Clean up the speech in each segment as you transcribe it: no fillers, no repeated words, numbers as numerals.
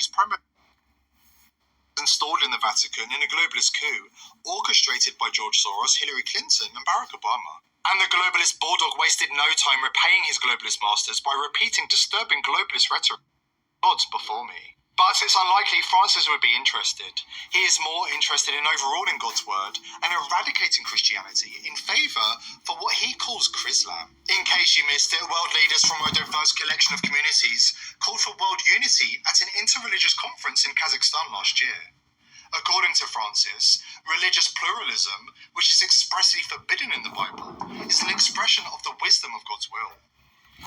Mussolini's installed in the Vatican in a globalist coup orchestrated by George Soros, Hillary Clinton, and Barack Obama. And the globalist bulldog wasted no time repaying his globalist masters by repeating disturbing globalist rhetoric. Gods before me. But it's unlikely Francis would be interested. He is more interested in overruling God's word and eradicating Christianity in favour for what he calls Chrislam. In case you missed it, world leaders from a diverse collection of communities called for world unity at an interreligious conference in Kazakhstan last year. According to Francis, religious pluralism, which is expressly forbidden in the Bible, is an expression of the wisdom of God's will.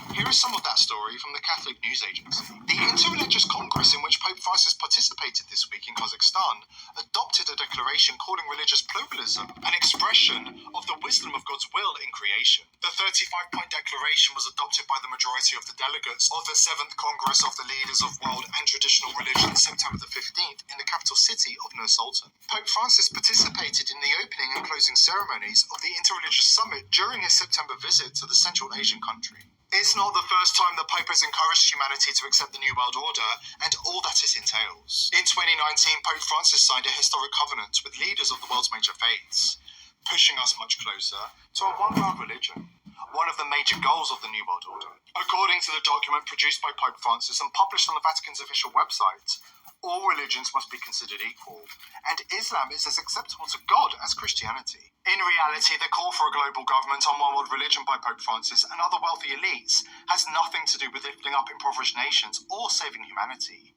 Here is some of that story from the Catholic News Agency. The Interreligious Congress in which Pope Francis participated this week in Kazakhstan adopted a declaration calling religious pluralism an expression of the wisdom of God's will in creation. The 35-point declaration was adopted by the majority of the delegates of the 7th Congress of the Leaders of World and Traditional Religions, September the 15th, in the capital city of Nur Sultan. Pope Francis participated in the opening and closing ceremonies of the Interreligious Summit during his September visit to the Central Asian country. It's not the first time the Pope has encouraged humanity to accept the New World Order and all that it entails. In 2019, Pope Francis signed a historic covenant with leaders of the world's major faiths, pushing us much closer to a one-world religion, one of the major goals of the New World Order. According to the document produced by Pope Francis and published on the Vatican's official website, all religions must be considered equal, and Islam is as acceptable to God as Christianity. In reality, the call for a global government on one world religion by Pope Francis and other wealthy elites has nothing to do with lifting up impoverished nations or saving humanity.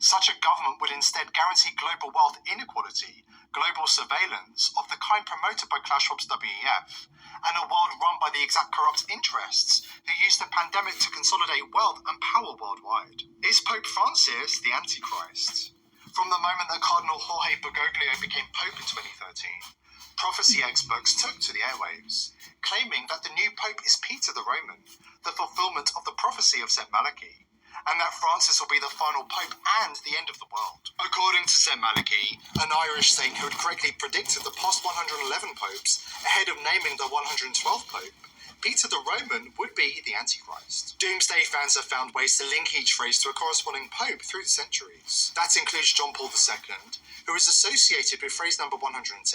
Such a government would instead guarantee global wealth inequality, global surveillance of the kind promoted by Klaus Schwab's WEF, and a world run by the exact corrupt interests who use the pandemic to consolidate wealth and power worldwide. Is Pope Francis the Antichrist? From the moment that Cardinal Jorge Bergoglio became Pope in 2013, prophecy experts took to the airwaves, claiming that the new Pope is Peter the Roman, the fulfillment of the prophecy of St. Malachi, and that Francis will be the final Pope and the end of the world. According to St. Malachi, an Irish saint who had correctly predicted the past 111 popes ahead of naming the 112th Pope, Peter the Roman would be the Antichrist. Doomsday fans have found ways to link each phrase to a corresponding Pope through the centuries. That includes John Paul II, who is associated with phrase number 110,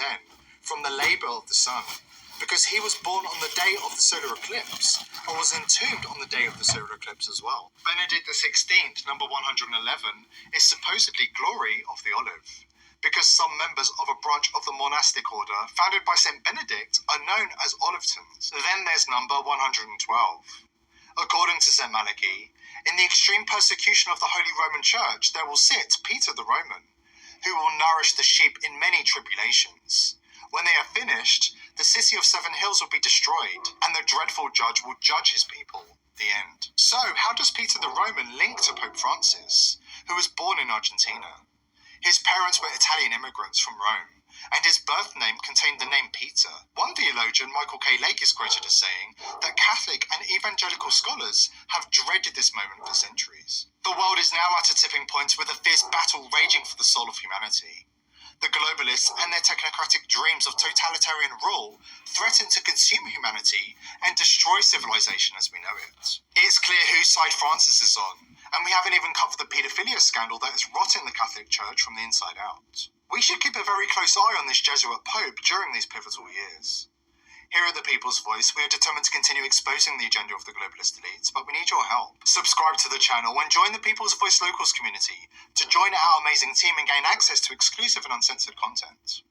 from the labour of the sun, because he was born on the day of the solar eclipse and was entombed on the day of the solar eclipse as well. Benedict XVI, number 111, is supposedly glory of the olive, because some members of a branch of the monastic order founded by St. Benedict are known as Olivetans. Then there's number 112. According to St. Malachi, in the extreme persecution of the Holy Roman Church there will sit Peter the Roman, who will nourish the sheep in many tribulations. When they are finished, the city of 7 hills will be destroyed, and the dreadful judge will judge his people. The end. So, how does Peter the Roman link to Pope Francis, who was born in Argentina? His parents were Italian immigrants from Rome, and his birth name contained the name Peter. One theologian, Michael K. Lake, is quoted as saying that Catholic and evangelical scholars have dreaded this moment for centuries. The world is now at a tipping point with a fierce battle raging for the soul of humanity. The globalists and their technocratic dreams of totalitarian rule threaten to consume humanity and destroy civilization as we know it. It's clear whose side Francis is on, and we haven't even covered the paedophilia scandal that has rotten the Catholic Church from the inside out. We should keep a very close eye on this Jesuit Pope during these pivotal years. Here at The People's Voice, we are determined to continue exposing the agenda of the globalist elites, but we need your help. Subscribe to the channel and join the People's Voice Locals community to join our amazing team and gain access to exclusive and uncensored content.